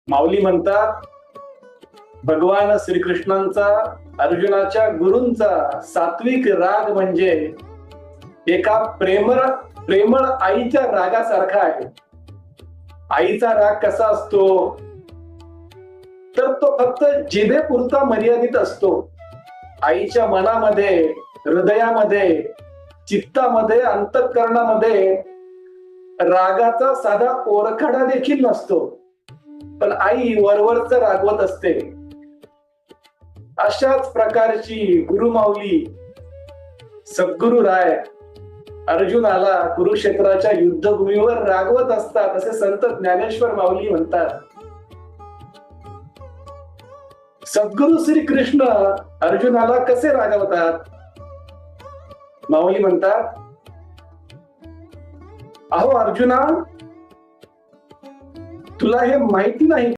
माऊली म्हणतात, भगवान श्रीकृष्णांचा अर्जुनाच्या गुरूंचा सात्विक राग म्हणजे एका प्रेमळ आईच्या रागासारखा आहे. आईचा राग कसा असतो, तर तो फक्त जिभेपुरता मर्यादित असतो. आईच्या मनामध्ये, हृदयामध्ये, चित्तामध्ये, अंतःकरणामध्ये रागाचा साधा ओरखडा देखील नसतो. पण आई वरवरच रागवत असते. अशाच प्रकारची गुरुमाऊली सद्गुरु राय अर्जुनाला कुरुक्षेत्राच्या युद्धभूमीवर रागवत असतात, असे संत ज्ञानेश्वर माऊली म्हणतात. सद्गुरु श्री कृष्ण अर्जुनाला कसे रागवतात? माऊली म्हणतात, अहो अर्जुना, तुला हे माहिती नाही